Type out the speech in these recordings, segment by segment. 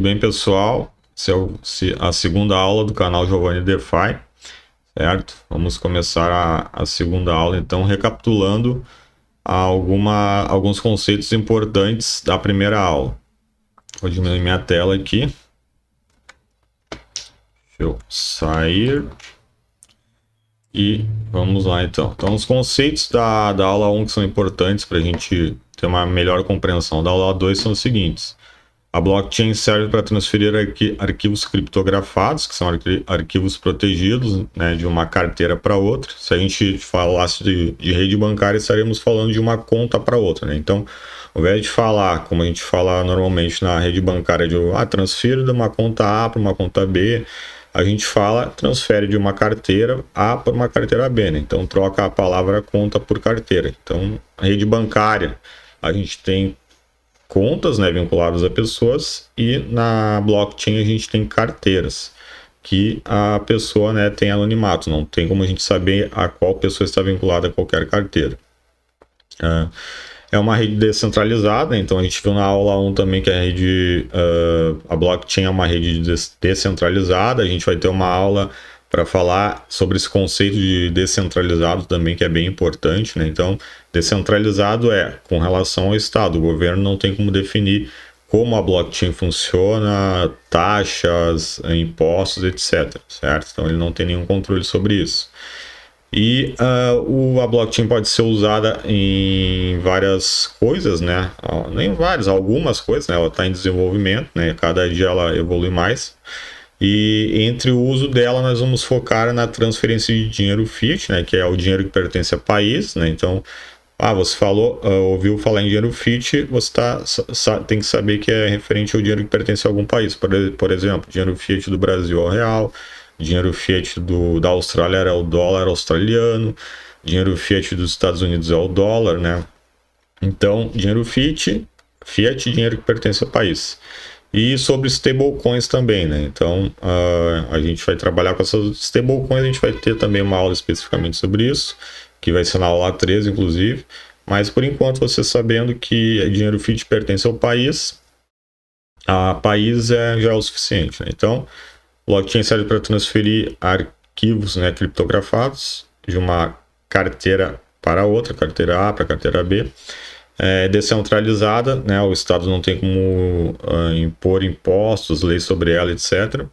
bem, pessoal? Essa é a segunda aula do canal Giovanni DeFi, certo? Vamos começar a segunda aula, então, recapitulando alguns conceitos importantes da primeira aula. Vou diminuir minha tela aqui. Deixa eu sair. E vamos lá, então. Então, os conceitos da aula 1 que são importantes para a gente ter uma melhor compreensão da aula 2 são os seguintes. A blockchain serve para transferir arquivos criptografados, que são arquivos protegidos, né, de uma carteira para outra. Se a gente falasse de rede bancária, estaríamos falando de uma conta para outra, né? Então, ao invés de falar, como a gente fala normalmente na rede bancária, de transfiro de uma conta A para uma conta B, a gente fala transfere de uma carteira A para uma carteira B, né? Então, troca a palavra conta por carteira. Então, a rede bancária, a gente tem contas, né, vinculadas a pessoas, e na blockchain a gente tem carteiras que a pessoa, né, tem anonimato, não tem como a gente saber a qual pessoa está vinculada a qualquer carteira. É uma rede descentralizada, então a gente viu na aula 1 também que a blockchain é uma rede descentralizada. A gente vai ter uma aula para falar sobre esse conceito de descentralizado também, que é bem importante, né? Então, descentralizado é com relação ao Estado. O governo não tem como definir como a blockchain funciona, taxas, impostos, etc. Certo? Então, ele não tem nenhum controle sobre isso. E a blockchain pode ser usada em várias coisas, né? Nem várias, algumas coisas, né? Ela está em desenvolvimento, né? Cada dia ela evolui mais. E entre o uso dela, nós vamos focar na transferência de dinheiro fiat, né, que é o dinheiro que pertence a país, né? Então, você ouviu falar em dinheiro fiat, você tem que saber que é referente ao dinheiro que pertence a algum país. Por exemplo, dinheiro fiat do Brasil é o real, dinheiro fiat da Austrália é o dólar australiano, dinheiro fiat dos Estados Unidos é o dólar, né? Então, dinheiro fiat, dinheiro que pertence ao país. E sobre stablecoins também, né? Então, a gente vai trabalhar com essas stablecoins, a gente vai ter também uma aula especificamente sobre isso, que vai ser na aula 13, inclusive. Mas, por enquanto, você sabendo que dinheiro fiat pertence ao país, a país já é o suficiente, né? Então, blockchain serve para transferir arquivos, né, criptografados de uma carteira para outra, carteira A para carteira B. É descentralizada, né? O Estado não tem como impor impostos, leis sobre ela, etc.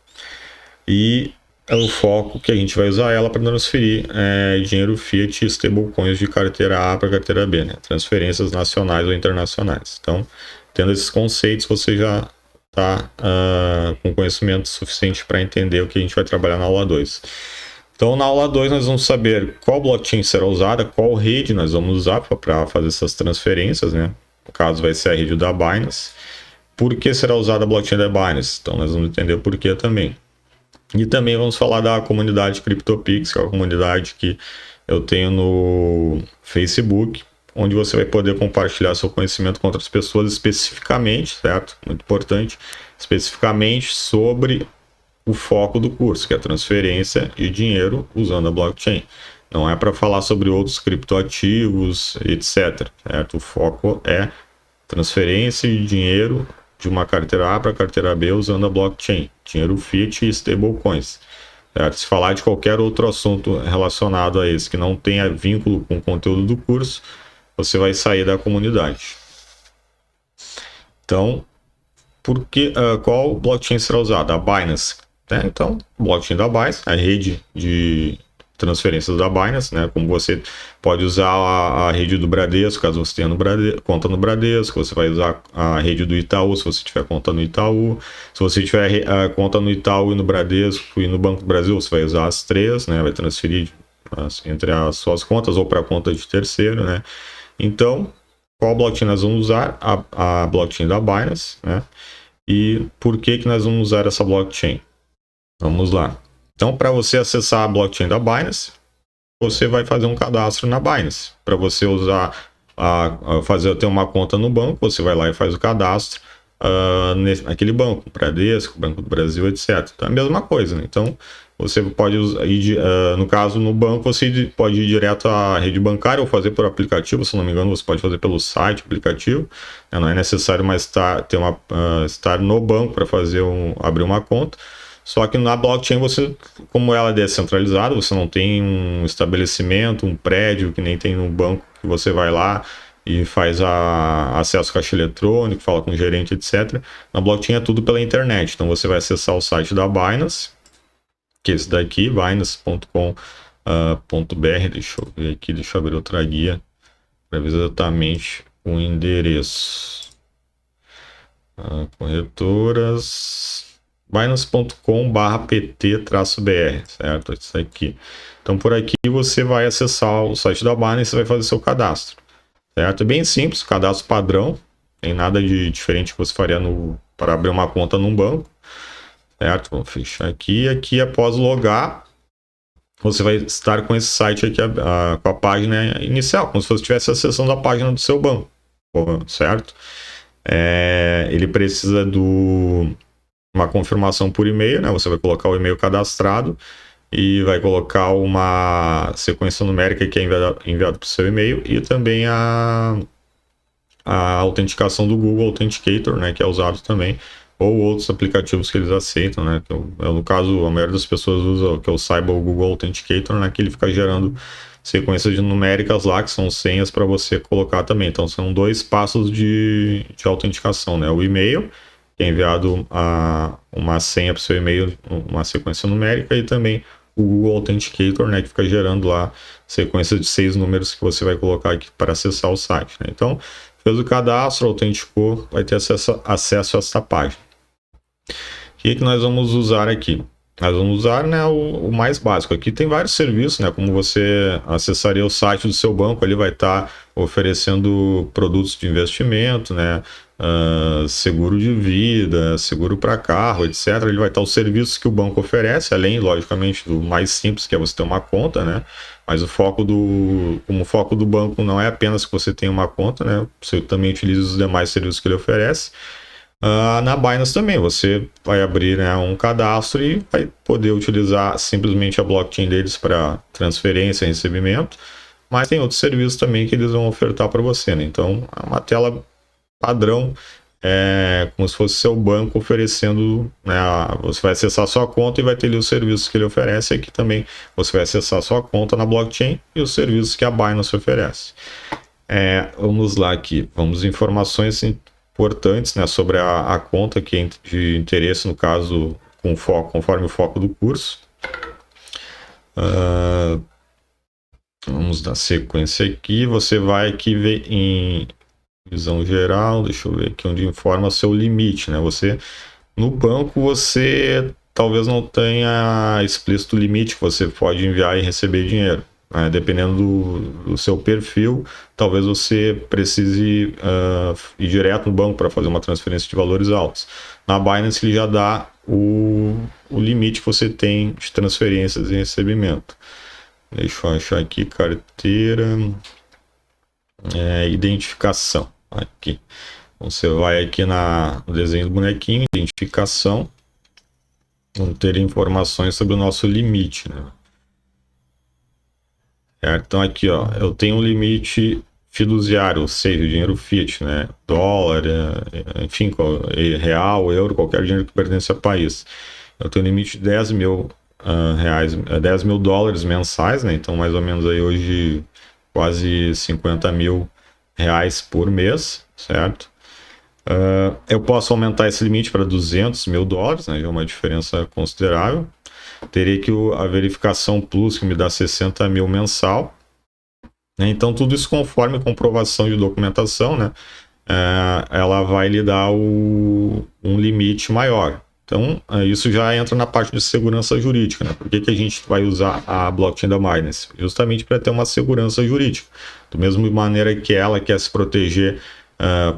E é o foco que a gente vai usar ela para transferir dinheiro fiat e stablecoins de carteira A para carteira B, né? Transferências nacionais ou internacionais. Então, tendo esses conceitos, você já está com conhecimento suficiente para entender o que a gente vai trabalhar na aula 2. Então, na aula 2, nós vamos saber qual blockchain será usada, qual rede nós vamos usar para fazer essas transferências, né? No caso, vai ser a rede da Binance. Por que será usada a blockchain da Binance? Então, nós vamos entender o porquê também. E também vamos falar da comunidade CryptoPix, que é a comunidade que eu tenho no Facebook, onde você vai poder compartilhar seu conhecimento com outras pessoas especificamente, certo? Muito importante, especificamente sobre o foco do curso, que é a transferência de dinheiro usando a blockchain. Não é para falar sobre outros criptoativos, etc. Certo? O foco é transferência de dinheiro de uma carteira A para a carteira B usando a blockchain, dinheiro fiat e stablecoins. Certo? Se falar de qualquer outro assunto relacionado a esse que não tenha vínculo com o conteúdo do curso, você vai sair da comunidade. Então, qual blockchain será usada? A Binance. Então, blockchain da Binance, a rede de transferências da Binance, né? Como você pode usar a rede do Bradesco, caso você tenha conta no Bradesco, você vai usar a rede do Itaú, se você tiver conta no Itaú. Se você tiver conta no Itaú e no Bradesco e no Banco do Brasil, você vai usar as três, né? Vai transferir entre as suas contas ou para a conta de terceiro, né? Então, qual blockchain nós vamos usar? A blockchain da Binance, né? E por que nós vamos usar essa blockchain? Vamos lá. Então, para você acessar a blockchain da Binance, você vai fazer um cadastro na Binance. Para você usar, ter uma conta no banco, você vai lá e faz o cadastro naquele banco, Bradesco, Banco do Brasil, etc. Então, é a mesma coisa, né? Então, você pode ir, no caso, no banco, você pode ir direto à rede bancária ou fazer por aplicativo, se não me engano, você pode fazer pelo site, aplicativo. Não é necessário mais estar no banco para abrir uma conta. Só que na blockchain, como ela é descentralizada, você não tem um estabelecimento, um prédio, que nem tem no banco, que você vai lá e faz acesso ao caixa eletrônico, fala com o gerente, etc. Na blockchain é tudo pela internet. Então você vai acessar o site da Binance, que é esse daqui, binance.com.br. Deixa eu ver aqui, deixa eu abrir outra guia para ver exatamente o endereço. Corretoras, binance.com/pt-br, certo? Isso aqui. Então por aqui você vai acessar o site da Binance e vai fazer seu cadastro, certo? É bem simples, cadastro padrão, tem nada de diferente que você faria para abrir uma conta num banco, certo? Vou fechar aqui. Aqui, após logar, você vai estar com esse site aqui, com a página inicial, como se você estivesse acessando a página do seu banco, certo? Ele precisa de uma confirmação por e-mail, né? Você vai colocar o e-mail cadastrado e vai colocar uma sequência numérica que é enviado para o seu e-mail e também a autenticação do Google Authenticator, né? Que é usado também, ou outros aplicativos que eles aceitam, né? No caso, a maioria das pessoas usa que eu saiba o Google Authenticator, né? Que ele fica gerando sequências de numéricas lá, que são senhas para você colocar também. Então, são 2 passos de autenticação, né? O e-mail, que é enviado uma senha para o seu e-mail, uma sequência numérica, e também o Google Authenticator, né? Que fica gerando lá sequências de 6 números que você vai colocar aqui para acessar o site, né? Então, fez o cadastro, autenticou, vai ter acesso a essa página. O que nós vamos usar aqui? Nós vamos usar, né, o mais básico. Aqui tem vários serviços, né, como você acessaria o site do seu banco, ele vai estar oferecendo produtos de investimento, né, seguro de vida, seguro para carro, etc. Ele vai estar os serviços que o banco oferece, além, logicamente, do mais simples, que é você ter uma conta, né? Mas como o foco do banco não é apenas que você tenha uma conta, né? Você também utiliza os demais serviços que ele oferece. Na Binance também, você vai abrir, né, um cadastro e vai poder utilizar simplesmente a blockchain deles para transferência e recebimento, mas tem outros serviços também que eles vão ofertar para você, né? Então, é uma tela padrão, como se fosse seu banco oferecendo, né, você vai acessar a sua conta e vai ter ali os serviços que ele oferece. Aqui também você vai acessar a sua conta na blockchain e os serviços que a Binance oferece. Vamos lá aqui, vamos informações importantes, né, sobre a conta que é de interesse, no caso, conforme o foco do curso. Vamos dar sequência aqui. Você vai aqui ver em visão geral, deixa eu ver aqui onde informa seu limite, né? No banco, você talvez não tenha explícito limite que você pode enviar e receber dinheiro. Dependendo do seu perfil, talvez você precise ir direto no banco para fazer uma transferência de valores altos. Na Binance, ele já dá o limite que você tem de transferências e recebimento. Deixa eu achar aqui, carteira, identificação. Aqui. Então, você vai aqui no desenho do bonequinho, identificação, vamos ter informações sobre o nosso limite, né? Então aqui, ó, eu tenho um limite fiduciário, ou seja, dinheiro fiat, né? Dólar, enfim, real, euro, qualquer dinheiro que pertence ao país. Eu tenho um limite de 10 mil reais, 10 mil dólares mensais, né? Então mais ou menos aí hoje quase 50 mil reais por mês, certo? Eu posso aumentar esse limite para 200 mil dólares, né? Já é uma diferença considerável. Teria que a verificação plus, que me dá 60 mil mensal, né? Então tudo isso conforme comprovação de documentação, né? Ela vai lhe dar um limite maior. Então isso já entra na parte de segurança jurídica, né? Por que a gente vai usar a blockchain da Binance? Justamente para ter uma segurança jurídica. Da mesma maneira que ela quer se proteger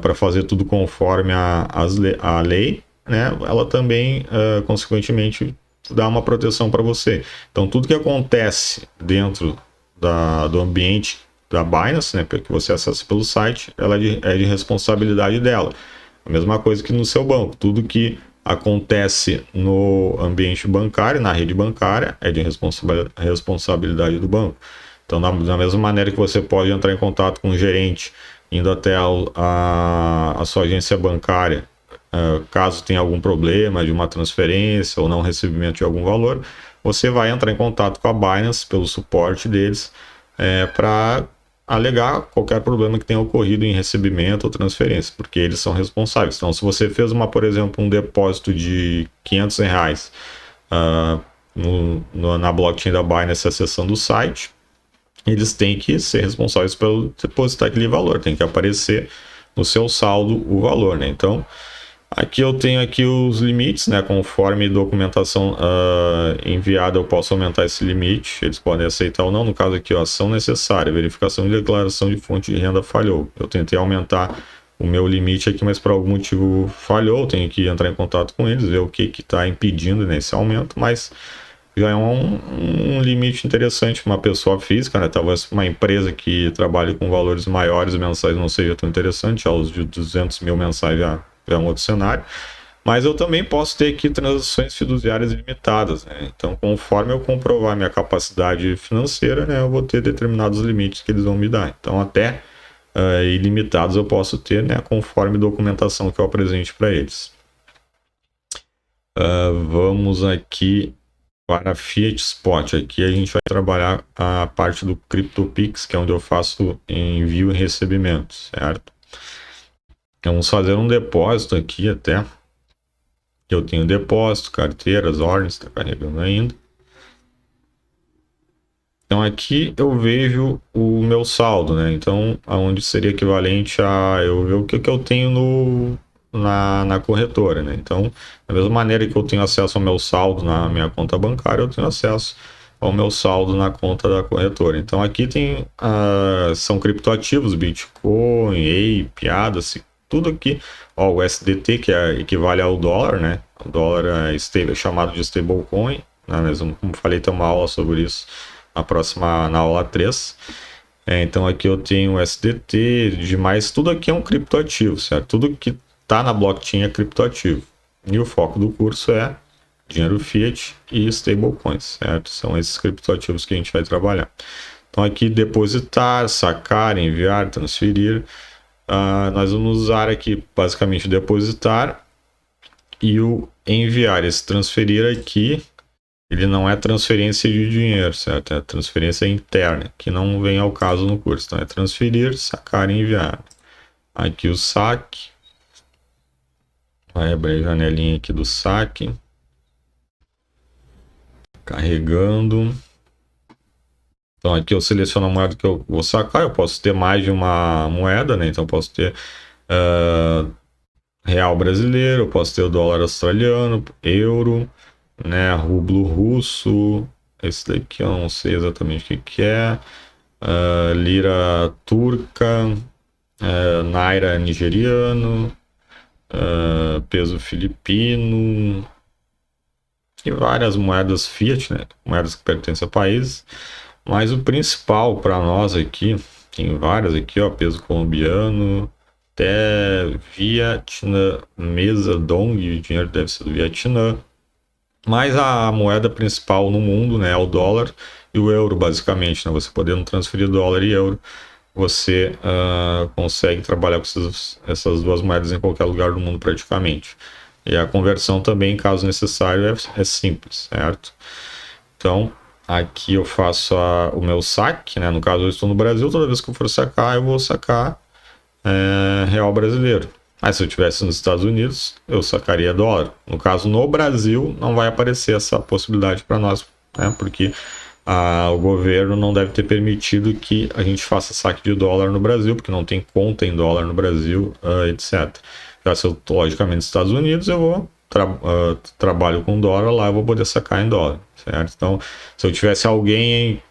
para fazer tudo conforme a lei, né? Ela também, consequentemente, dá uma proteção para você. Então, tudo que acontece dentro do ambiente da Binance, né, que você acessa pelo site, ela é de responsabilidade dela. A mesma coisa que no seu banco. Tudo que acontece no ambiente bancário, na rede bancária, é de responsabilidade do banco. Então, da mesma maneira que você pode entrar em contato com o gerente, indo até a sua agência bancária, caso tenha algum problema de uma transferência ou não recebimento de algum valor, você vai entrar em contato com a Binance pelo suporte deles para alegar qualquer problema que tenha ocorrido em recebimento ou transferência, porque eles são responsáveis. Então, se você fez por exemplo, um depósito de R$ 500 na blockchain da Binance acessando o site, eles têm que ser responsáveis pelo depositar aquele valor, tem que aparecer no seu saldo o valor, né? Então, aqui eu tenho aqui os limites, né? Conforme documentação enviada, eu posso aumentar esse limite. Eles podem aceitar ou não. No caso aqui, ó, ação necessária, verificação de declaração de fonte de renda falhou. Eu tentei aumentar o meu limite aqui, mas por algum motivo falhou. Tenho que entrar em contato com eles, ver o que está impedindo nesse aumento, mas já é um limite interessante para uma pessoa física, né? Talvez uma empresa que trabalhe com valores maiores mensais não seja tão interessante, já os de 200 mil mensais já é um outro cenário. Mas eu também posso ter aqui transações fiduciárias ilimitadas, né? Então, conforme eu comprovar minha capacidade financeira, né, eu vou ter determinados limites que eles vão me dar. Então, até ilimitados eu posso ter, né, conforme documentação que eu apresente para eles. Vamos aqui para Fiat Spot. Aqui a gente vai trabalhar a parte do CryptoPix, que é onde eu faço envio e recebimento, certo? Vamos fazer um depósito aqui até. Eu tenho depósito, carteiras, ordens, está carregando ainda. Então aqui eu vejo o meu saldo, né? Então, aonde seria equivalente a eu ver o que eu tenho na corretora, né? Então, da mesma maneira que eu tenho acesso ao meu saldo na minha conta bancária, eu tenho acesso ao meu saldo na conta da corretora. Então aqui tem são criptoativos, Bitcoin, Ape, ADA, tudo aqui. Ó, o SDT, que equivale ao dólar, né? O dólar é chamado de stablecoin, né? Mesmo, como falei, tem uma aula sobre isso na aula 3. Então aqui eu tenho SDT, demais, tudo aqui é um criptoativo, certo? Tudo que está na blockchain é criptoativo. E o foco do curso é dinheiro fiat e stablecoins, certo? São esses criptoativos que a gente vai trabalhar. Então aqui depositar, sacar, enviar, transferir. Nós vamos usar aqui basicamente o depositar e o enviar. Esse transferir aqui, ele não é transferência de dinheiro, certo? É transferência interna, que não vem ao caso no curso. Então é transferir, sacar e enviar. Aqui o saque. Vai abrir a janelinha aqui do saque. Carregando. Então aqui eu seleciono a moeda que eu vou sacar. Eu posso ter mais de uma moeda, né? Então eu posso ter real brasileiro, eu posso ter o dólar australiano, euro, né? Rublo russo. Esse daqui eu não sei exatamente o que é. Lira turca, naira nigeriano, peso filipino e várias moedas fiat, né? Moedas que pertencem a países. Mas o principal para nós aqui, tem várias aqui, ó, peso colombiano, até vietnamesa, dong, o dinheiro deve ser do Vietnã. Mas a moeda principal no mundo, né, é o dólar e o euro, basicamente, né? Você podendo transferir dólar e euro, você consegue trabalhar com essas duas moedas em qualquer lugar do mundo praticamente. E a conversão também, caso necessário, é simples, certo? Então, aqui eu faço o meu saque, né? No caso, eu estou no Brasil, toda vez que eu for sacar, eu vou sacar real brasileiro. Mas se eu estivesse nos Estados Unidos, eu sacaria dólar. No caso, no Brasil, não vai aparecer essa possibilidade para nós, né? Porque o governo não deve ter permitido que a gente faça saque de dólar no Brasil, porque não tem conta em dólar no Brasil, etc. Já se eu estou, logicamente, nos Estados Unidos, eu vou trabalho com dólar lá, eu vou poder sacar em dólar, certo? Então, se eu tivesse alguém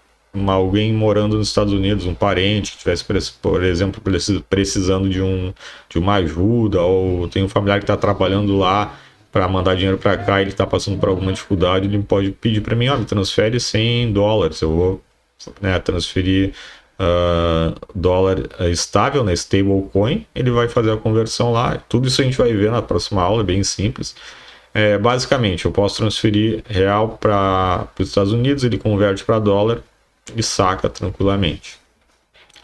morando nos Estados Unidos, um parente que tivesse, por exemplo, precisando de uma ajuda, ou tem um familiar que está trabalhando lá para mandar dinheiro para cá e ele está passando por alguma dificuldade, ele pode pedir para mim, me transfere 100 dólares, eu vou, né, transferir dólar estável, né, stablecoin, ele vai fazer a conversão lá. Tudo isso a gente vai ver na próxima aula, é bem simples. Basicamente, eu posso transferir real para os Estados Unidos, ele converte para dólar e saca tranquilamente.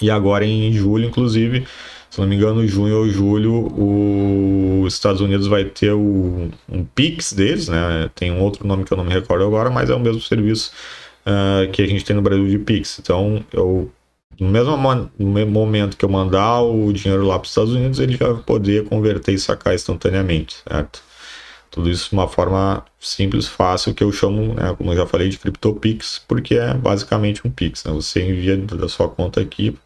E agora em julho, inclusive, se não me engano, junho ou julho, os Estados Unidos vai ter um Pix deles, né? Tem um outro nome que eu não me recordo agora, mas é o mesmo serviço que a gente tem no Brasil de Pix. Então, no mesmo momento que eu mandar o dinheiro lá para os Estados Unidos, ele já vai poder converter e sacar instantaneamente, certo? Tudo isso de uma forma simples, fácil, que eu chamo, né, como eu já falei, de CryptoPix, porque é basicamente um Pix, né? Você envia da sua conta aqui,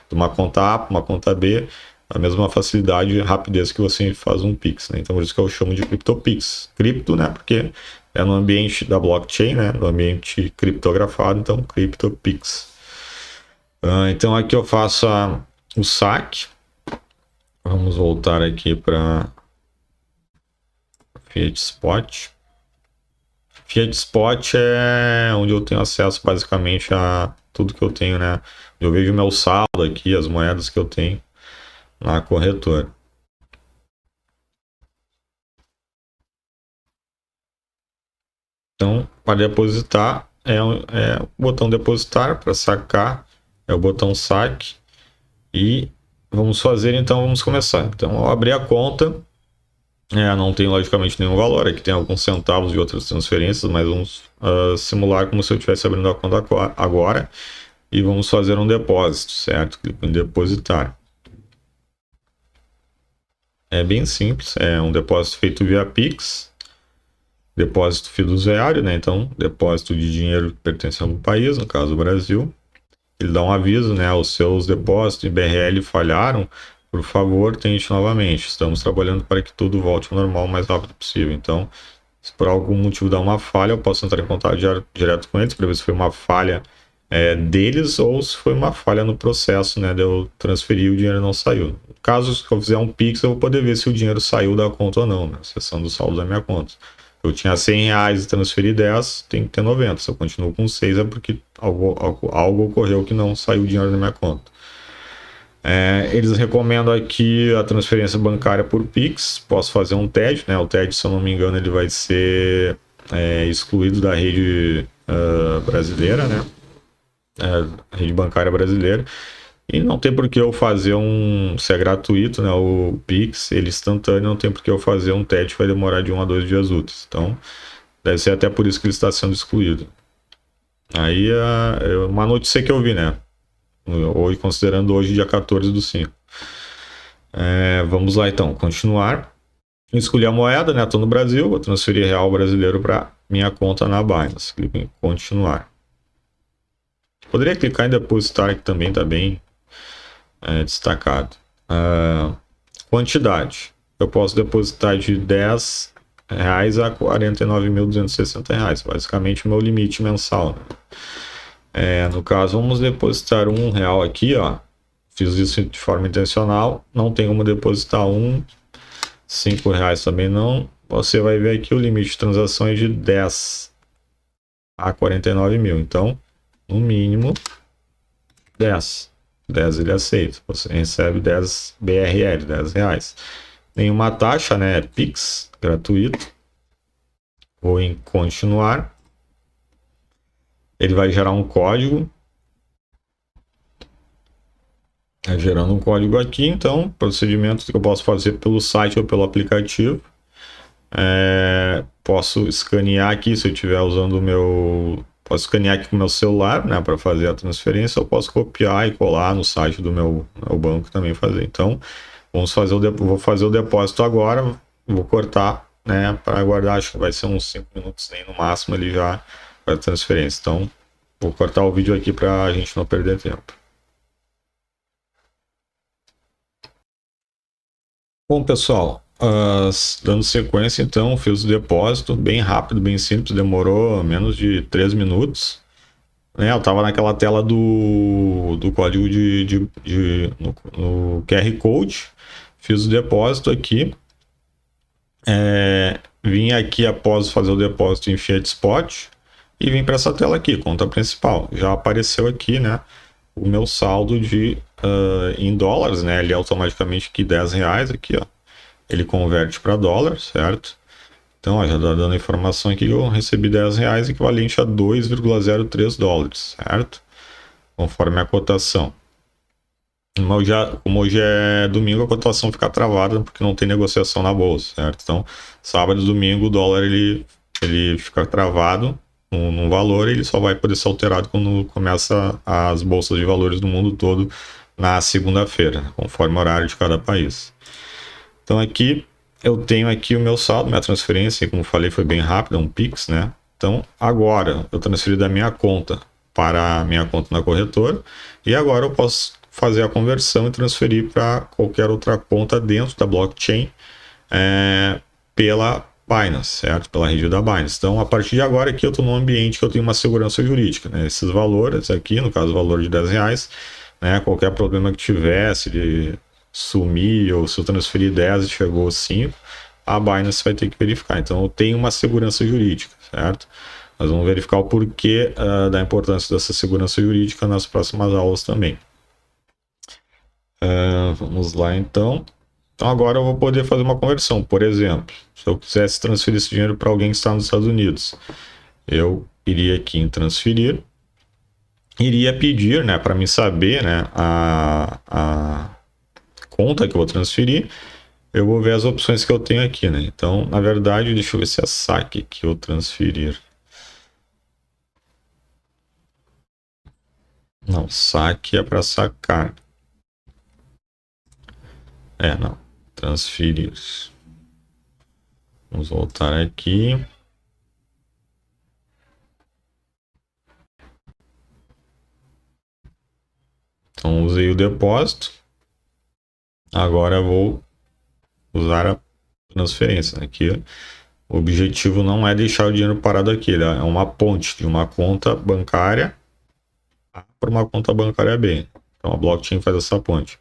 de uma conta A para uma conta B, a mesma facilidade e rapidez que você faz um Pix, né? Então, por isso que eu chamo de CryptoPix. Cripto, né? Porque é no ambiente da blockchain, né? No ambiente criptografado, então CryptoPix. Então, aqui eu faço o saque. Vamos voltar aqui para Fiat Spot. Fiat Spot é onde eu tenho acesso basicamente a tudo que eu tenho, né? Eu vejo meu saldo aqui, as moedas que eu tenho na corretora. Então, para depositar é o botão depositar, para sacar é o botão saque. E vamos fazer, então vamos começar. Então, ao abrir a conta, não tem logicamente nenhum valor, aqui tem alguns centavos de outras transferências, mas vamos simular como se eu estivesse abrindo a conta agora e vamos fazer um depósito, certo? Clique em depositar. É bem simples, é um depósito feito via Pix, depósito fiduciário, né? Então, depósito de dinheiro que pertence a algum país, no caso o Brasil. Ele dá um aviso, né? Os seus depósitos em BRL falharam, por favor, tente novamente. Estamos trabalhando para que tudo volte ao normal o mais rápido possível. Então, se por algum motivo dá uma falha, eu posso entrar em contato direto com eles para ver se foi uma falha deles ou se foi uma falha no processo, né? De eu transferir e o dinheiro não saiu. Caso eu fizer um Pix, eu vou poder ver se o dinheiro saiu da conta ou não, né? Seção do saldo da minha conta. Eu tinha R$100 e transferi 10, tem que ter 90. Se eu continuo com 6 é porque algo ocorreu que não saiu o dinheiro da minha conta. Eles recomendam aqui a transferência bancária por Pix. Posso fazer um TED, né? O TED, se eu não me engano, ele vai ser excluído da rede brasileira, né? Rede bancária brasileira. E não tem por que eu fazer se é gratuito, né? O Pix, ele instantâneo, não tem por que eu fazer um TED, vai demorar de 1 a 2 dias úteis. Então, deve ser até por isso que ele está sendo excluído. Aí, uma notícia que eu vi, né? Hoje, considerando hoje, dia 14/5. Vamos lá, então, continuar. Escolhi a moeda, né? Estou no Brasil, vou transferir real brasileiro para minha conta na Binance. Clico em continuar. Poderia clicar em depositar aqui também, tá bem destacado. Quantidade. Eu posso depositar de R$10 a R$49.260. Basicamente o meu limite mensal. Né? No caso, vamos depositar R$1 aqui, ó. Fiz isso de forma intencional. Não tem como depositar R$5 também não. Você vai ver aqui o limite de transações de 10 a 49 mil. Então, no mínimo 10 ele aceita. Você recebe 10 BRL, R$10. Nenhuma taxa, né? É Pix, gratuito. Vou em continuar. Ele vai gerar um código. Gerando um código aqui, então, procedimentos que eu posso fazer pelo site ou pelo aplicativo. Posso escanear aqui, se eu estiver usando o meu... Posso escanear aqui com o meu celular, né, para fazer a transferência. Eu posso copiar e colar no site do meu banco também fazer. Então, vou fazer o depósito agora. Vou cortar, né, para aguardar. Acho que vai ser uns 5 minutos, nem no máximo, ele já para a transferência. Então, vou cortar o vídeo aqui para a gente não perder tempo. Bom, pessoal, dando sequência, então, fiz o depósito bem rápido, bem simples, demorou menos de 3 minutos. Eu estava naquela tela do código no QR Code, fiz o depósito aqui, vim aqui após fazer o depósito em Fiat Spot e vim para essa tela aqui, conta principal. Já apareceu aqui, né, o meu saldo em dólares, né, ele automaticamente aqui R$10 aqui, ó. Ele converte para dólar, certo? Então, ó, já está dando a informação aqui que eu recebi R$10, equivalente a 2,03 dólares, certo? Conforme a cotação. Como hoje é domingo, a cotação fica travada porque não tem negociação na bolsa, certo? Então, sábado e domingo o dólar ele fica travado num valor e ele só vai poder ser alterado quando começa as bolsas de valores do mundo todo na segunda-feira, né? Conforme o horário de cada país. Então aqui eu tenho aqui o meu saldo, minha transferência, como falei, foi bem rápida, um Pix, né? Então agora eu transferi da minha conta para a minha conta na corretora e agora eu posso fazer a conversão e transferir para qualquer outra conta dentro da blockchain pela Binance, certo? Pela rede da Binance. Então, a partir de agora aqui eu estou num ambiente que eu tenho uma segurança jurídica, né? Esses valores aqui, no caso o valor de R$10, né? Qualquer problema que tivesse de sumir ou se eu transferir 10 e chegou 5, a Binance vai ter que verificar. Então, eu tenho uma segurança jurídica, certo? Nós vamos verificar o porquê da importância dessa segurança jurídica nas próximas aulas também. Vamos lá então. Então agora eu vou poder fazer uma conversão. Por exemplo, se eu quisesse transferir esse dinheiro para alguém que está nos Estados Unidos, eu iria aqui em transferir, iria pedir, né, para me saber, né, a conta que eu vou transferir. Eu vou ver as opções que eu tenho aqui, né? Então, na verdade, deixa eu ver se é saque que eu transferir. Não, saque é para sacar. Não. Transferir. Vamos voltar aqui. Então, usei o depósito. Agora vou usar a transferência. Aqui, o objetivo não é deixar o dinheiro parado aqui. É uma ponte de uma conta bancária A para uma conta bancária B. Então, a blockchain faz essa ponte.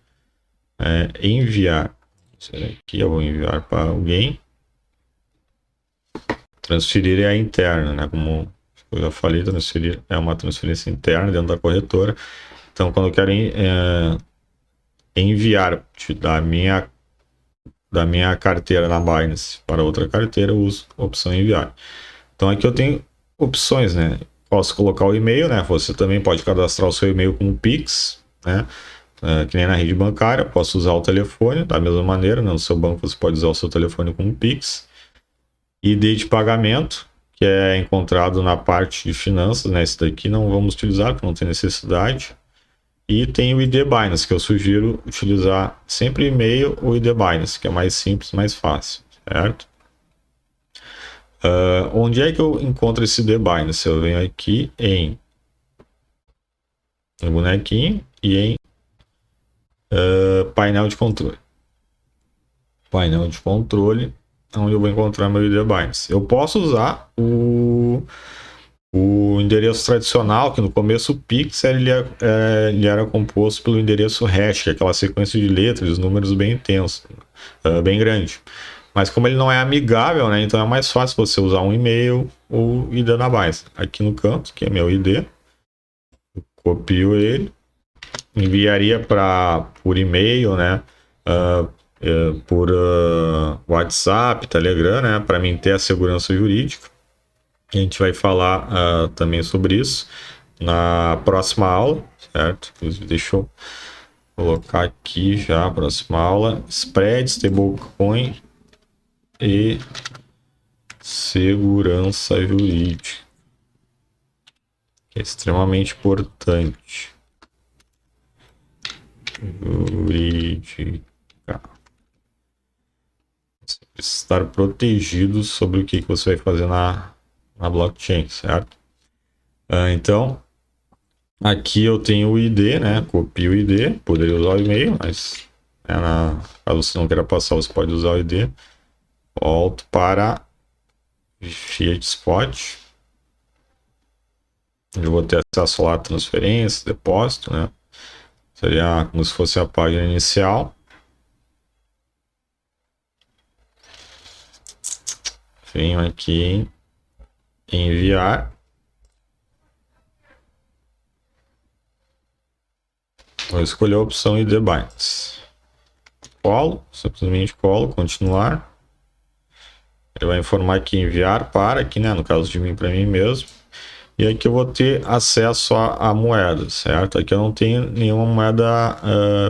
Enviar. Aqui eu vou enviar para alguém. Transferir é a interna, né? Como eu já falei, transferir é uma transferência interna dentro da corretora. Então, quando eu quero enviar da minha carteira na Binance para outra carteira, eu uso a opção enviar. Então, aqui eu tenho opções, né? Posso colocar o e-mail, né? Você também pode cadastrar o seu e-mail como Pix, né? Que nem na rede bancária. Posso usar o telefone da mesma maneira, né? No seu banco você pode usar o seu telefone como Pix. ID de pagamento, que é encontrado na parte de finanças, né? Esse daqui não vamos utilizar, porque não tem necessidade. E tem o ID Binance, que eu sugiro utilizar sempre e-mail ou ID Binance, que é mais simples, mais fácil, certo? Onde é que eu encontro esse ID Binance? Eu venho aqui no bonequinho e em painel de controle. Painel de controle, onde eu vou encontrar meu ID Binance. Eu posso usar o endereço tradicional, que no começo o Pix ele era composto pelo endereço hash, que é aquela sequência de letras, números bem intensos, bem grande. Mas como ele não é amigável, né, então é mais fácil você usar um e-mail ou ID na Binance. Aqui no canto, que é meu ID, copio ele, enviaria por e-mail, né, por WhatsApp, Telegram, né, para mim ter a segurança jurídica. A gente vai falar também sobre isso na próxima aula, certo? Deixa eu colocar aqui já a próxima aula: spread, stablecoin e segurança jurídica, que é extremamente importante. Jurídica. Você precisa estar protegido sobre o que você vai fazer na blockchain, certo? Então, aqui eu tenho o ID, né? Copio o ID, poderia usar o e-mail, mas caso você não queira passar, você pode usar o ID. Volto para Fiat Spot. Eu vou ter acesso lá a transferência, depósito, né? Seria como se fosse a página inicial. Venho aqui em enviar. Vou escolher a opção ID Binance. Colo, simplesmente colo, continuar. Ele vai informar que enviar para, aqui, né, no caso de mim, para mim mesmo. E aqui eu vou ter acesso a moeda, certo? Aqui eu não tenho nenhuma moeda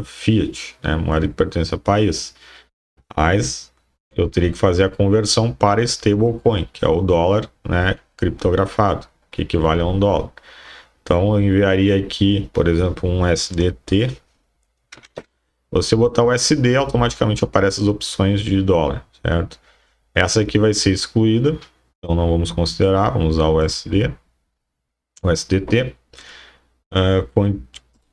fiat, né, moeda que pertence ao país. Mas eu teria que fazer a conversão para stablecoin, que é o dólar, né, criptografado, que equivale a $1. Então eu enviaria aqui, por exemplo, um SDT. Você botar o SD, automaticamente aparecem as opções de dólar, certo? Essa aqui vai ser excluída, então não vamos considerar, vamos usar o SD, o SDT.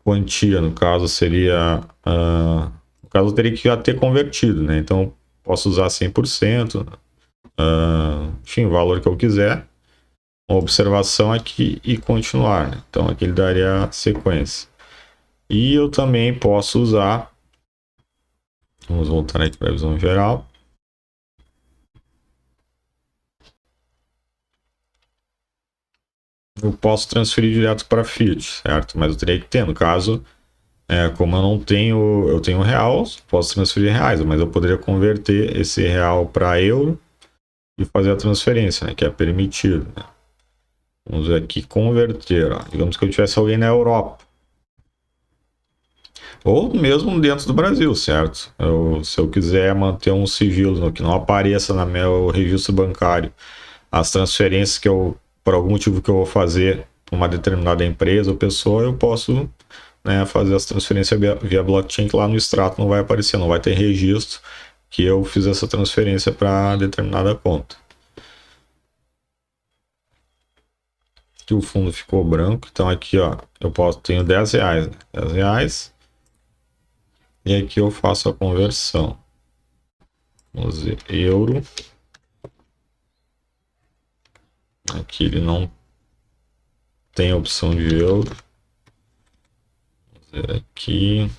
Quantia, no caso, seria... no caso, eu teria que já ter convertido, né? Então, posso usar 100%, enfim, o valor que eu quiser. Uma observação aqui e continuar, né? Então, aqui ele daria sequência. E eu também posso usar... Vamos voltar aqui para a visão geral. Eu posso transferir direto para Fiat, certo? Mas eu teria que ter, no caso, como eu não tenho, eu tenho real, posso transferir reais, mas eu poderia converter esse real para euro e fazer a transferência, né? Que é permitido, né? Vamos ver aqui, converter, ó. Digamos que eu tivesse alguém na Europa. Ou mesmo dentro do Brasil, certo? Se eu quiser manter um sigilo que não apareça no meu registro bancário as transferências que eu, por algum motivo que eu vou fazer para uma determinada empresa ou pessoa, eu posso, né, fazer as transferências via blockchain, que lá no extrato não vai aparecer, não vai ter registro que eu fiz essa transferência para determinada conta. Aqui o fundo ficou branco, então aqui, ó, tenho R$10, né? R$10. E aqui eu faço a conversão. Vamos ver, euro. Aqui ele não tem a opção de euro. Vamos ver aqui.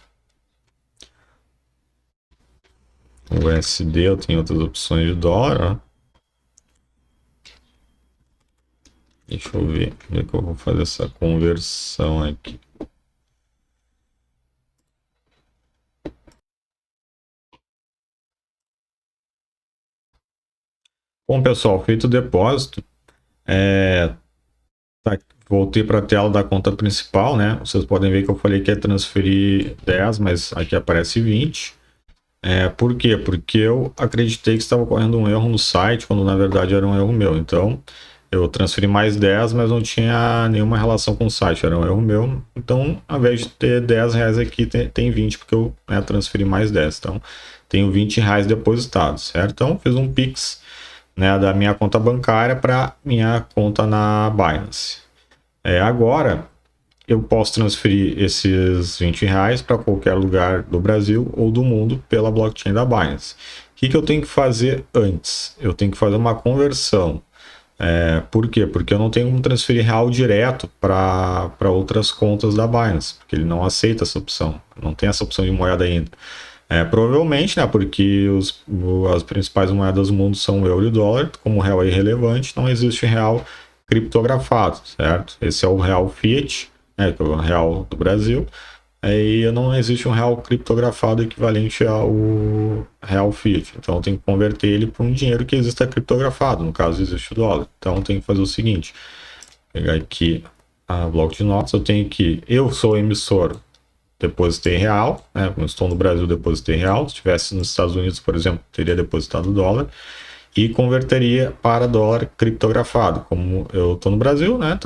O USD eu tenho outras opções de dólar. Deixa eu ver como é que eu vou fazer essa conversão aqui. Bom, pessoal, feito o depósito, voltei para a tela da conta principal, né? Vocês podem ver que eu falei que é transferir 10, mas aqui aparece 20. Por quê? Porque eu acreditei que estava ocorrendo um erro no site, quando na verdade era um erro meu. Então, eu transferi mais 10, mas não tinha nenhuma relação com o site, era um erro meu. Então, ao invés de ter R$10 aqui, tem 20, porque eu transferi mais 10. Então, tenho R$20 depositados, certo? Então, fiz um Pix, né, da minha conta bancária para minha conta na Binance. Agora, eu posso transferir esses R$20 para qualquer lugar do Brasil ou do mundo pela blockchain da Binance. O que eu tenho que fazer antes? Eu tenho que fazer uma conversão. Por quê? Porque eu não tenho como transferir real direto para outras contas da Binance, porque ele não aceita essa opção, não tem essa opção de moeda ainda. Provavelmente, né, porque as principais moedas do mundo são o euro e o dólar, como o real é irrelevante, não existe real criptografado, certo? Esse é o real fiat, né, que é o real do Brasil, e não existe um real criptografado equivalente ao real fiat. Então eu tenho que converter ele para um dinheiro que exista criptografado, no caso existe o dólar. Então eu tenho que fazer o seguinte, pegar aqui a bloco de notas, eu sou emissor, depositei real, né? Como estou no Brasil, depositei real. Se estivesse nos Estados Unidos, por exemplo, teria depositado dólar e converteria para dólar criptografado. Como eu estou no Brasil, né?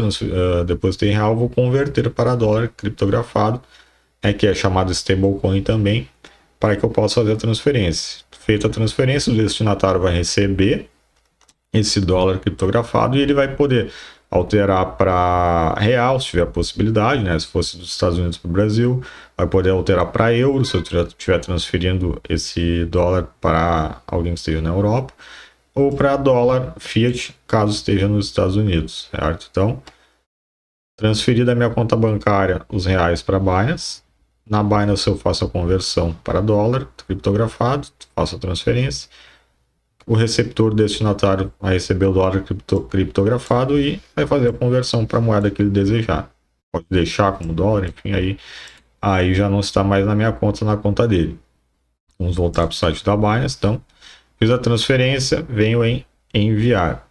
Depositei real, vou converter para dólar criptografado, que é chamado stablecoin também, para que eu possa fazer a transferência. Feita a transferência, o destinatário vai receber esse dólar criptografado e ele vai poder alterar para real, se tiver a possibilidade, né? Se fosse dos Estados Unidos para o Brasil, vai poder alterar para euro, se eu estiver transferindo esse dólar para alguém que esteja na Europa, ou para dólar fiat, caso esteja nos Estados Unidos, certo? Então, transferir da minha conta bancária os reais para a Binance. Na Binance eu faço a conversão para dólar criptografado, faço a transferência. O receptor destinatário vai receber o dólar criptografado e vai fazer a conversão para a moeda que ele desejar. Pode deixar como dólar, enfim, aí já não está mais na minha conta, na conta dele. Vamos voltar para o site da Binance. Então, fiz a transferência, venho em enviar.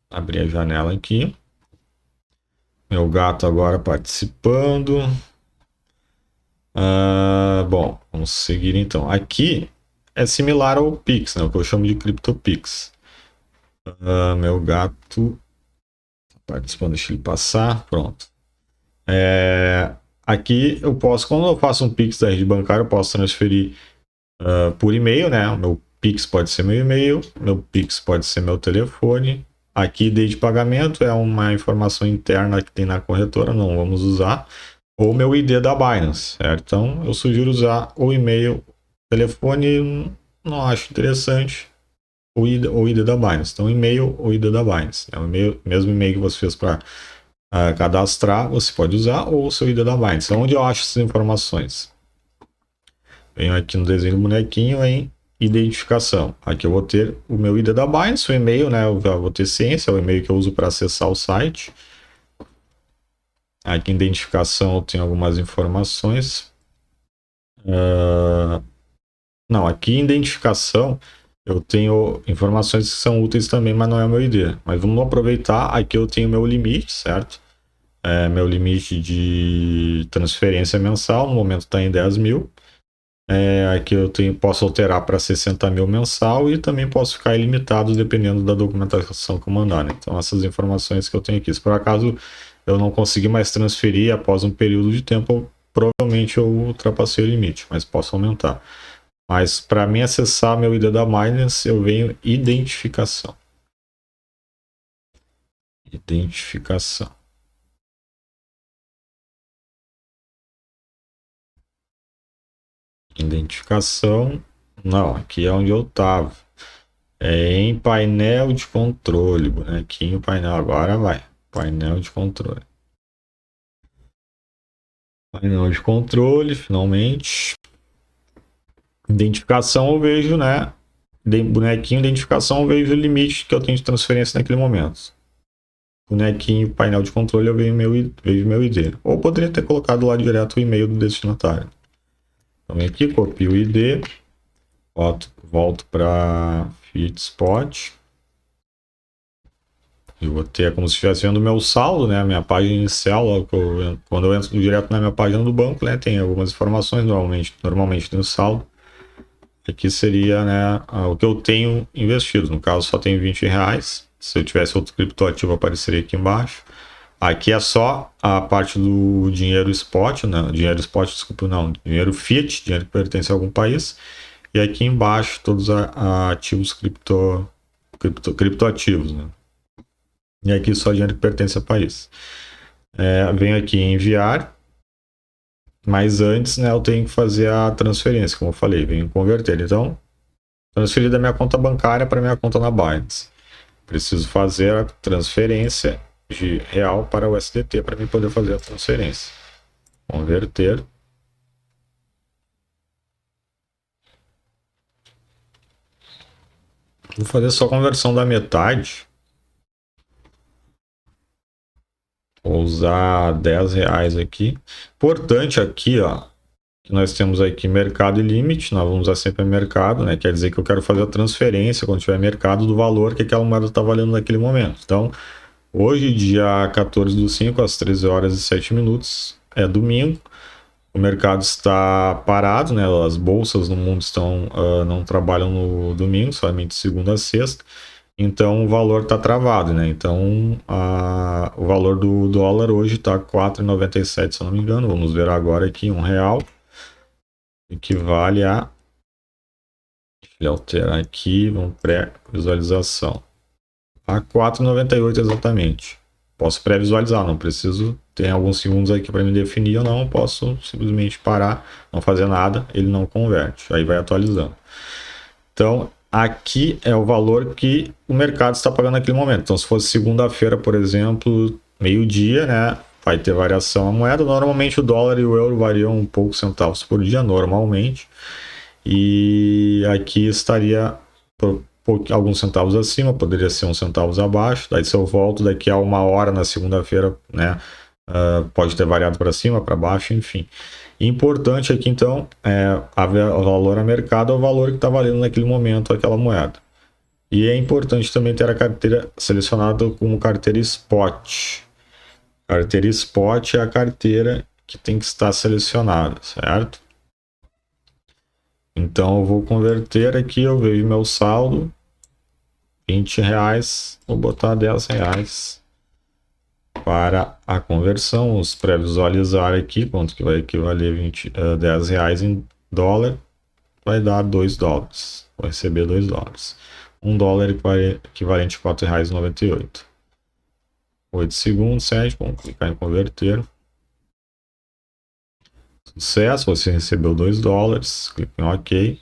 Abrir a janela aqui. Meu gato agora participando. Bom, vamos seguir então. Aqui é similar ao Pix, né? O que eu chamo de CryptoPix. Meu gato participando, deixa ele passar. Pronto. Aqui eu posso, quando eu faço um Pix da rede bancária, eu posso transferir por e-mail, né? O meu Pix pode ser meu e-mail, meu Pix pode ser meu telefone. Aqui, ID de pagamento é uma informação interna que tem na corretora, não vamos usar. Ou meu ID da Binance, certo? Então, eu sugiro usar o e-mail, telefone, não acho interessante, o ID da Binance. Então, e-mail ou ID da Binance. É o mesmo e-mail que você fez para cadastrar, você pode usar, ou o seu ID da Binance. Então, onde eu acho essas informações? Venho aqui no desenho do bonequinho em identificação. Aqui eu vou ter o meu ID da Binance, o e-mail, né? Eu vou ter ciência, é o e-mail que eu uso para acessar o site. Aqui em identificação eu tenho algumas informações. Não, aqui em identificação eu tenho informações que são úteis também, mas não é o meu ID. Mas vamos aproveitar, aqui eu tenho meu limite, certo? Meu limite de transferência mensal, no momento está em 10 mil. Aqui eu posso alterar para 60 mil mensal e também posso ficar ilimitado dependendo da documentação que eu mandar, né? Então essas informações que eu tenho aqui. Se por acaso eu não conseguir mais transferir após um período de tempo, provavelmente eu ultrapassei o limite, mas posso aumentar. Mas para mim acessar meu ID da Binance, eu venho identificação. Identificação. Identificação. Não, aqui é onde eu estava. Em painel de controle, bonequinho painel. Agora vai. Painel de controle. Painel de controle, finalmente. Identificação eu vejo, né? Bonequinho, identificação eu vejo o limite que eu tenho de transferência naquele momento. Bonequinho, painel de controle eu vejo meu ID. Ou poderia ter colocado lá direto o e-mail do destinatário. Então vem aqui, copio o ID. Volto para Fiat Spot. Eu vou ter como se estivesse vendo o meu saldo, né? A minha página inicial, quando eu entro direto na minha página do banco, né? Tem algumas informações, normalmente tem o saldo. Aqui seria, né, o que eu tenho investido. No caso, só tenho R$20. Se eu tivesse outro criptoativo, apareceria aqui embaixo. Aqui é só a parte do dinheiro spot, né? Dinheiro spot, desculpa, não. Dinheiro fiat, dinheiro que pertence a algum país. E aqui embaixo, todos os ativos criptoativos, né? E aqui só dinheiro que pertence a país. Venho aqui em enviar. Mas antes, né, eu tenho que fazer a transferência, como eu falei, venho converter. Então, transferir da minha conta bancária para minha conta na Binance. Preciso fazer a transferência de real para o USDT para mim poder fazer a transferência. Converter. Vou fazer só a conversão da metade. Vou usar R$10 aqui. Importante aqui, ó, que nós temos aqui mercado e limite. Nós vamos usar sempre mercado, né? Quer dizer que eu quero fazer a transferência quando tiver mercado do valor que aquela moeda está valendo naquele momento. Então, hoje, dia 14/5, às 13 horas e 7 minutos, é domingo. O mercado está parado, né? As bolsas no mundo não trabalham no domingo, somente segunda a sexta. Então o valor está travado, né? Então o valor do dólar hoje está 4,97, se eu não me engano. Vamos ver agora aqui, R$1 equivale a... Deixa eu alterar aqui, vamos pré-visualização. A 4,98 exatamente. Posso pré-visualizar, não preciso ter alguns segundos aqui para me definir ou não. Posso simplesmente parar, não fazer nada, ele não converte. Aí vai atualizando. Então, aqui é o valor que o mercado está pagando naquele momento. Então, se fosse segunda-feira, por exemplo, meio-dia, né? Vai ter variação a moeda. Normalmente o dólar e o euro variam um pouco centavos por dia, normalmente. E aqui estaria alguns centavos acima, poderia ser uns centavos abaixo. Daí se eu volto daqui a 1 hora na segunda-feira, né, pode ter variado para cima, para baixo, enfim. Importante aqui então, o valor a mercado é o valor que está valendo naquele momento aquela moeda. E é importante também ter a carteira selecionada como carteira spot. Carteira spot é a carteira que tem que estar selecionada, certo? Então eu vou converter aqui, eu vejo meu saldo, R$20, vou botar R$10 para a conversão. Vamos pré-visualizar aqui quanto que vai equivaler R$10 em dólar, vai dar $2, vou receber $2. $1 equivalente a R$4,98. 8 segundos, 7, vamos clicar em converter. Sucesso, você recebeu $2, clique em OK.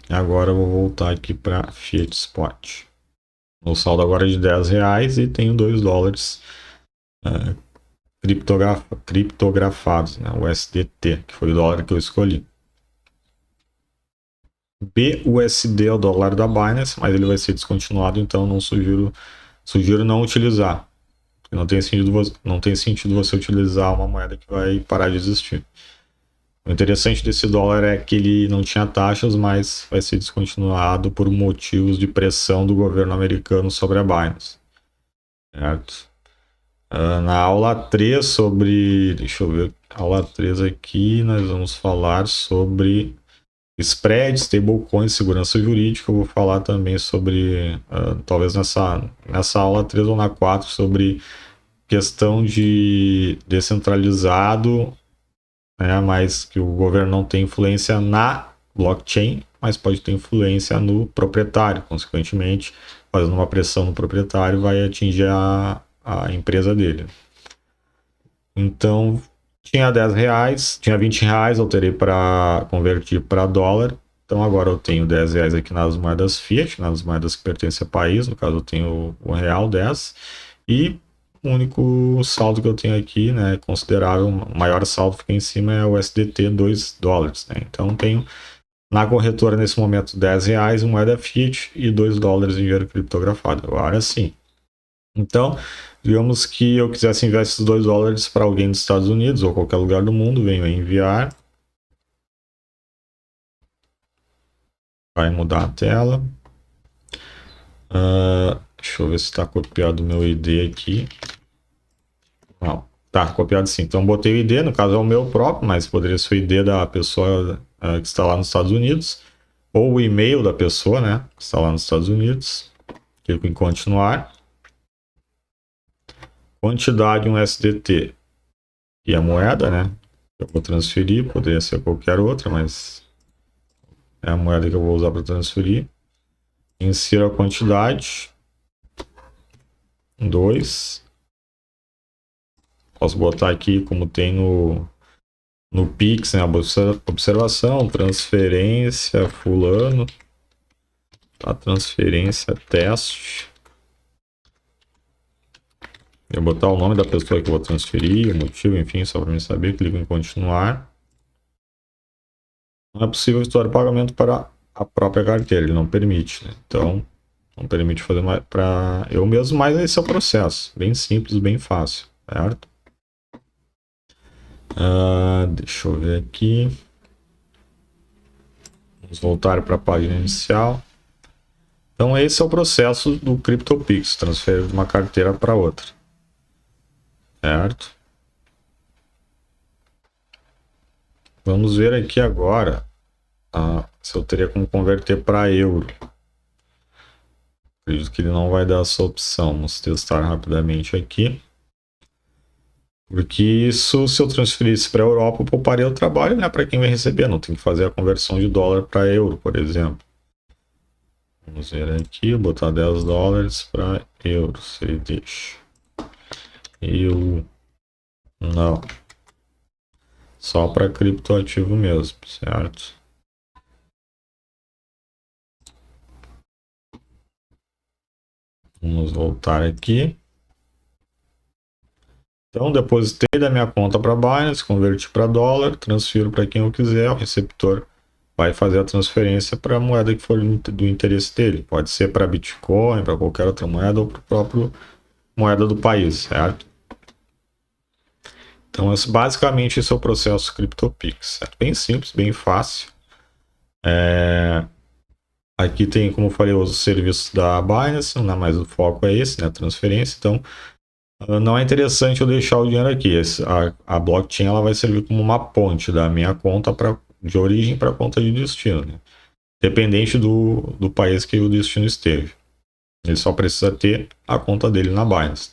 Agora eu vou voltar aqui para Fiat Spot. O saldo agora é de R$10 e tenho $2 criptografados, né? O USDT, que foi o dólar que eu escolhi. BUSD é o dólar da Binance, mas ele vai ser descontinuado, então não sugiro não utilizar. Não tem sentido você utilizar uma moeda que vai parar de existir. O interessante desse dólar é que ele não tinha taxas, mas vai ser descontinuado por motivos de pressão do governo americano sobre a Binance. Certo? Na aula 3 sobre... Deixa eu ver. Aula 3 aqui, nós vamos falar sobre spread, stablecoins, segurança jurídica. Eu vou falar também sobre, talvez nessa aula 3 ou na 4, sobre questão de descentralizado, né, mas que o governo não tem influência na blockchain, mas pode ter influência no proprietário. Consequentemente, fazendo uma pressão no proprietário, vai atingir a empresa dele. Então, tinha R$10, tinha R$20, alterei para convertir para dólar. Então, agora eu tenho R$10 aqui nas moedas Fiat, nas moedas que pertencem ao país. No caso, eu tenho o real 10. E o único saldo que eu tenho aqui, né, considerável, o maior saldo que fica em cima é o USDT $2, né? Então tenho na corretora nesse momento R$10 em moeda Fiat e $2 em dinheiro criptografado. Agora sim. Então, digamos que eu quisesse enviar esses $2 para alguém dos Estados Unidos ou qualquer lugar do mundo, venho a enviar. Vai mudar a tela. Deixa eu ver se está copiado o meu ID aqui. Não, tá copiado sim. Então botei o ID, no caso é o meu próprio, mas poderia ser o ID da pessoa que está lá nos Estados Unidos, ou o e-mail da pessoa, né, que está lá nos Estados Unidos. Clico em continuar. Quantidade um SDT e a moeda, né? Eu vou transferir, poderia ser qualquer outra, mas é a moeda que eu vou usar para transferir. Insira a quantidade. 2. Posso botar aqui como tem no Pix, né? Observação, transferência, fulano. Tá, transferência, teste. Eu vou botar o nome da pessoa que eu vou transferir, o motivo, enfim, só para mim saber. Clico em continuar. Não é possível efetuar pagamento para a própria carteira, ele não permite, né? Então, não permite fazer para eu mesmo, mas esse é o processo. Bem simples, bem fácil, certo? Deixa eu ver aqui. Vamos voltar para a página inicial. Então, esse é o processo do CryptoPix, transferir de uma carteira para outra. Certo? Vamos ver aqui agora se eu teria como converter para euro. Acredito que ele não vai dar essa opção. Vamos testar rapidamente aqui. Porque isso, se eu transferisse para a Europa, eu pouparia o trabalho, né, para quem vai receber. Não tem que fazer a conversão de dólar para euro, por exemplo. Vamos ver aqui, botar $10 para euros. Ele deixa. Eu não. Só para criptoativo mesmo, certo? Vamos voltar aqui. Então, depositei da minha conta para Binance, converti para dólar, transfiro para quem eu quiser, o receptor vai fazer a transferência para a moeda que for do interesse dele. Pode ser para Bitcoin, para qualquer outra moeda ou para a própria moeda do país, certo? Então, basicamente, esse é o processo CryptoPix, certo? Bem simples, bem fácil. Aqui tem, como eu falei, os serviços da Binance, né, mas o foco é esse, né, transferência. Então, não é interessante eu deixar o dinheiro aqui. A blockchain ela vai servir como uma ponte da minha conta de origem para a conta de destino, né? Dependente do país que o destino esteja. Ele só precisa ter a conta dele na Binance.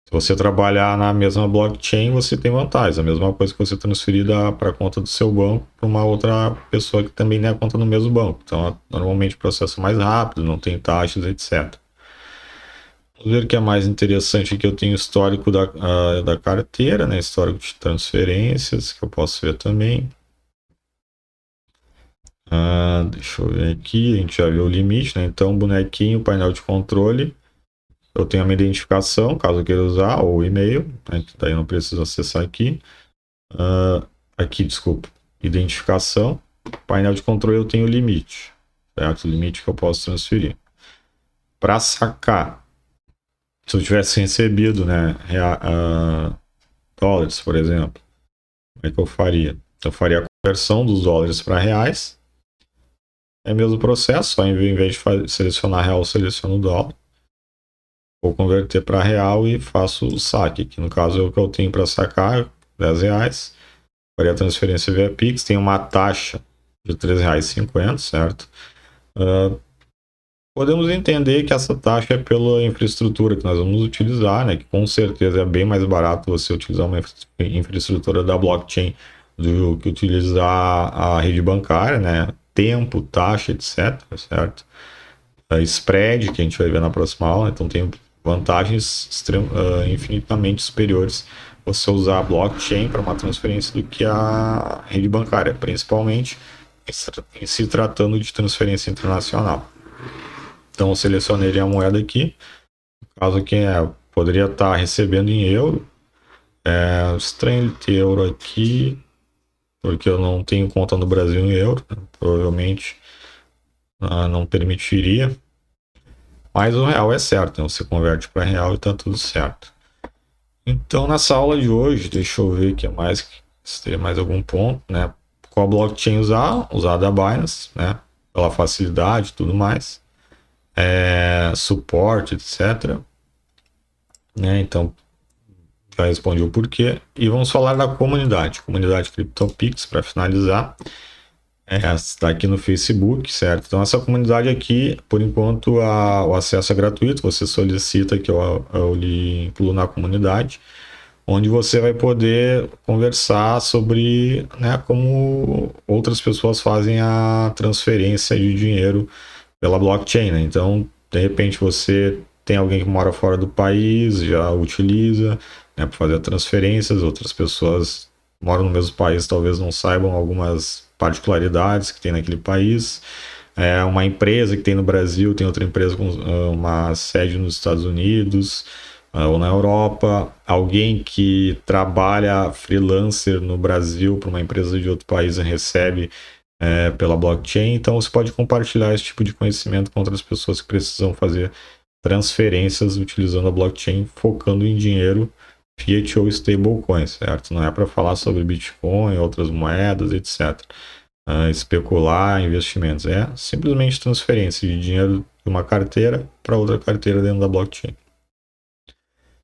Se você trabalhar na mesma blockchain, você tem vantagens. A mesma coisa que você transferir para a conta do seu banco para uma outra pessoa que também tem a conta no mesmo banco. Então, normalmente o processo é mais rápido, não tem taxas, etc. Vamos ver o que é mais interessante aqui. Eu tenho histórico da carteira, né? Histórico de transferências, que eu posso ver também. Deixa eu ver aqui. A gente já viu o limite, né? Então, bonequinho, painel de controle. Eu tenho a minha identificação, caso eu queira usar, ou e-mail. Né? Daí eu não preciso acessar aqui. Aqui, desculpa. Identificação. Painel de controle eu tenho o limite. Certo? O limite que eu posso transferir. Para sacar. Se eu tivesse recebido, né, dólares, por exemplo, como é que eu faria? Eu faria a conversão dos dólares para reais. É o mesmo processo, só em vez de selecionar real, eu seleciono o dólar. Vou converter para real e faço o saque. Que no caso é o que eu tenho para sacar, R$10. Faria a transferência via Pix, tem uma taxa de R$3,50, certo? Podemos entender que essa taxa é pela infraestrutura que nós vamos utilizar, né? Que com certeza é bem mais barato você utilizar uma infraestrutura da blockchain do que utilizar a rede bancária, né? Tempo, taxa, etc, certo? A spread, que a gente vai ver na próxima aula, então tem vantagens infinitamente superiores você usar a blockchain para uma transferência do que a rede bancária, principalmente em se tratando de transferência internacional. Então eu selecionei a moeda aqui, caso que poderia estar recebendo em euro. É estranho ele ter euro aqui, porque eu não tenho conta no Brasil em euro, né? Provavelmente não permitiria. Mas o real é certo, né? Você converte para real e está tudo certo. Então nessa aula de hoje, deixa eu ver o que é mais, se tem mais algum ponto, né? Qual blockchain usar da Binance, né? Pela facilidade e tudo mais. Suporte, etc. Né? Então, já respondi o porquê. E vamos falar da comunidade CryptoPix, para finalizar. Está aqui no Facebook, certo? Então, essa comunidade aqui, por enquanto, o acesso é gratuito. Você solicita que eu lhe incluo na comunidade, onde você vai poder conversar sobre, né, como outras pessoas fazem a transferência de dinheiro pela blockchain, né? Então, de repente, você tem alguém que mora fora do país, já utiliza, né, para fazer transferências. Outras pessoas moram no mesmo país, talvez não saibam algumas particularidades que tem naquele país. Uma empresa que tem no Brasil, tem outra empresa com uma sede nos Estados Unidos ou na Europa. Alguém que trabalha freelancer no Brasil para uma empresa de outro país e recebe pela blockchain. Então você pode compartilhar esse tipo de conhecimento com outras pessoas que precisam fazer transferências utilizando a blockchain, focando em dinheiro fiat ou stablecoin, certo? Não é para falar sobre Bitcoin, outras moedas, etc. Especular investimentos. É simplesmente transferência de dinheiro de uma carteira para outra carteira dentro da blockchain.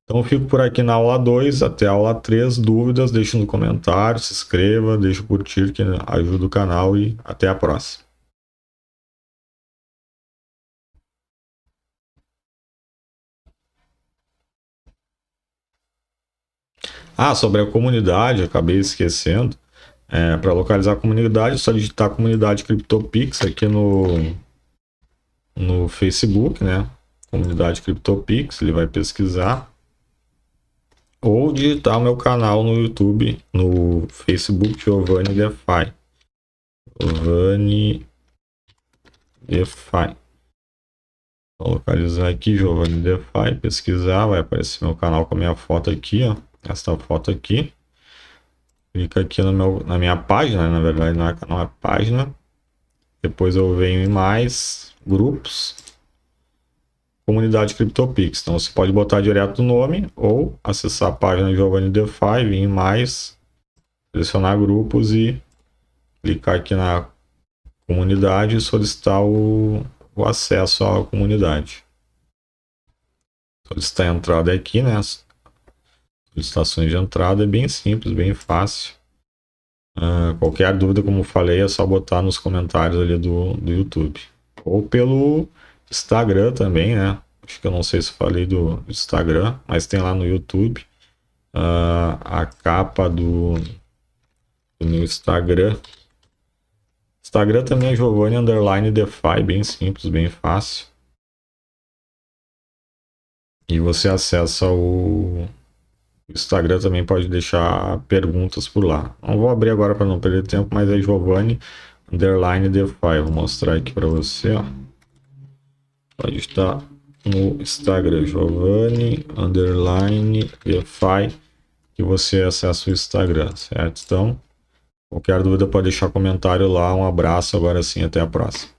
Então eu fico por aqui na aula 2, até a aula 3. Dúvidas, deixe no comentário, se inscreva, deixe o curtir que ajuda o canal e até a próxima. Sobre a comunidade, acabei esquecendo. Para localizar a comunidade, é só digitar comunidade CryptoPix aqui no Facebook, né? Comunidade CryptoPix, ele vai pesquisar. Ou digitar o meu canal no YouTube, no Facebook, Giovanni DeFi. Giovanni DeFi. Vou localizar aqui, Giovanni DeFi, pesquisar, vai aparecer meu canal com a minha foto aqui, ó. Esta foto aqui. Clica aqui na minha página, na verdade não é canal, é página. Depois eu venho em mais, grupos, comunidade CryptoPix. Então você pode botar direto o nome ou acessar a página Giovanni DeFi, vir em mais, selecionar grupos e clicar aqui na comunidade e solicitar o acesso à comunidade. Solicitar a entrada aqui, né? Solicitações de entrada é bem simples, bem fácil. Qualquer dúvida, como falei, é só botar nos comentários ali do YouTube. Ou pelo Instagram também, né? Acho que eu não sei se falei do Instagram, mas tem lá no YouTube a capa do meu Instagram. Instagram também é Giovanni_DeFi, bem simples, bem fácil. E você acessa o Instagram, também pode deixar perguntas por lá. Não vou abrir agora para não perder tempo, mas é Giovanni_DeFi. Vou mostrar aqui para você, ó. Pode estar no Instagram, Giovanni_DeFi, que você acessa o Instagram, certo? Então, qualquer dúvida pode deixar comentário lá. Um abraço, agora sim, até a próxima.